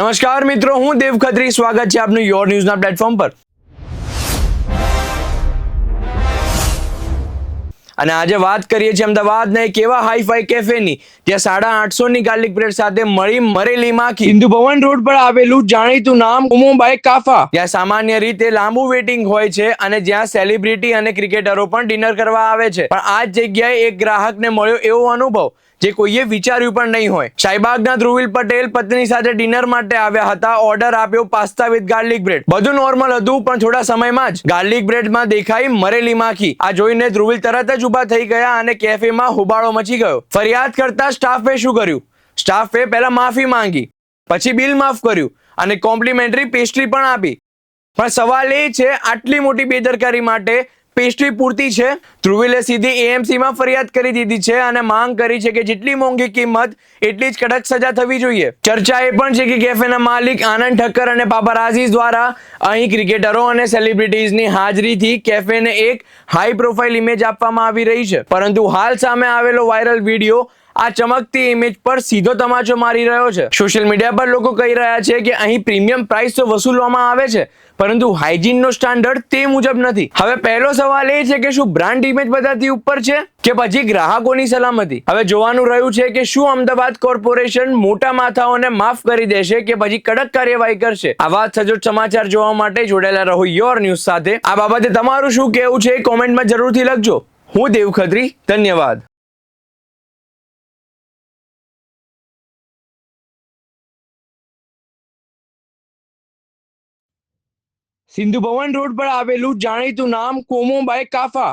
નમસ્કાર મિત્રો, હું દેવ ખત્રી. સ્વાગત છે આપનું યોર ન્યૂઝના પ્લેટફોર્મ પર. અને આજે વાત કરીએ છીએ અમદાવાદના એક એવા હાઈફાઈ કેફેની જ્યાં 850 ગાર્લિક બ્રેડ સાથે મળી મરેલી માખી. સિંધુ ભવન રોડ પર આવેલું જાણીતું નામ કોમો બાય કાફા, જ્યાં સામાન્ય રીતે લાંબુ વેટિંગ હોય છે અને જ્યાં સેલિબ્રિટી અને ક્રિકેટરો પણ ડિનર કરવા આવે છે. પણ આ જગ્યાએ એક ગ્રાહકને મળ્યો એવો અનુભવ જે કોઈએ વિચાર્યું પણ નહીં હોય. શાહીબાગના ધ્રુવીલ પટેલ પત્ની સાથે ડિનર માટે આવ્યા હતા. ઓર્ડર આપ્યો પાસ્તા વિથ ગાર્લિક બ્રેડ. બધું નોર્મલ હતું, પણ થોડા સમયમાં જ ગાર્લિક બ્રેડમાં દેખાઈ મરેલી માખી. આ જોઈને ધ્રુવીલ તરત જ ઊભા થઈ ગયા અને કેફેમાં હોબાળો મચી ગયો. ફરિયાદ કરતા સ્ટાફે શું કર્યું? સ્ટાફે પહેલા માફી માંગી, પછી બિલ માફ કર્યું અને કોમ્પ્લિમેન્ટરી પેસ્ટ્રી પણ આપી. પણ સવાલ એ છે, આટલી મોટી બેદરકારી માટે પેસ્ટ્રી પૂરતી છે? ધ્રુવીલે સીધી એએમસીમાં ફરિયાદ કરી દીધી છે અને માંગ કરી છે કે જેટલી મોંઘી કિંમત એટલી જ કડક સજા થવી જોઈએ. ચર્ચા એ પણ છે કે કેફેના માલિક આનંદ ઠક્કર અને પાપારાઝીઝ દ્વારા અહીં ક્રિકેટરો અને સેલિબ્રિટીઝની હાજરીથી કેફેને એક હાઈ પ્રોફાઇલ ઇમેજ આપવામાં આવી રહી છે. પરંતુ હાલ સામે આવેલો વાયરલ વિડીયો આ ચમકતી ઇમેજ પર સીધો તમાચો મારી રહ્યો છે. સોશિયલ મીડિયા પર લોકો કહી રહ્યા છે કે અહીં પ્રીમિયમ પ્રાઇસ તો વસૂલવામાં આવે છે, પરંતુ હાઇજીનનો સ્ટાન્ડર્ડ તે મુજબ નથી. હવે પહેલો સવાલ એ છે કે શું બ્રાન્ડ ઇમેજ બધાથી ઉપર છે કે પછી ગ્રાહકોની સલામતી? હવે જોવાનું રહ્યું છે કે શું અમદાવાદ કોર્પોરેશન મોટા માથાઓને માફ કરી દેશે કે પછી કડક કાર્યવાહી કરશે. આવા સચોટ સમાચાર જોવા માટે જોડાયેલા રહો યોર ન્યૂઝ સાથે. આ બાબતે તમારું શું કહેવું છે કોમેન્ટમાં જરૂરથી લખજો. હું દેવ ખત્રી, ધન્યવાદ. સિંધુ ભવન રોડ પર આવેલું જાણીતું નામ કોમો બાય કાફા,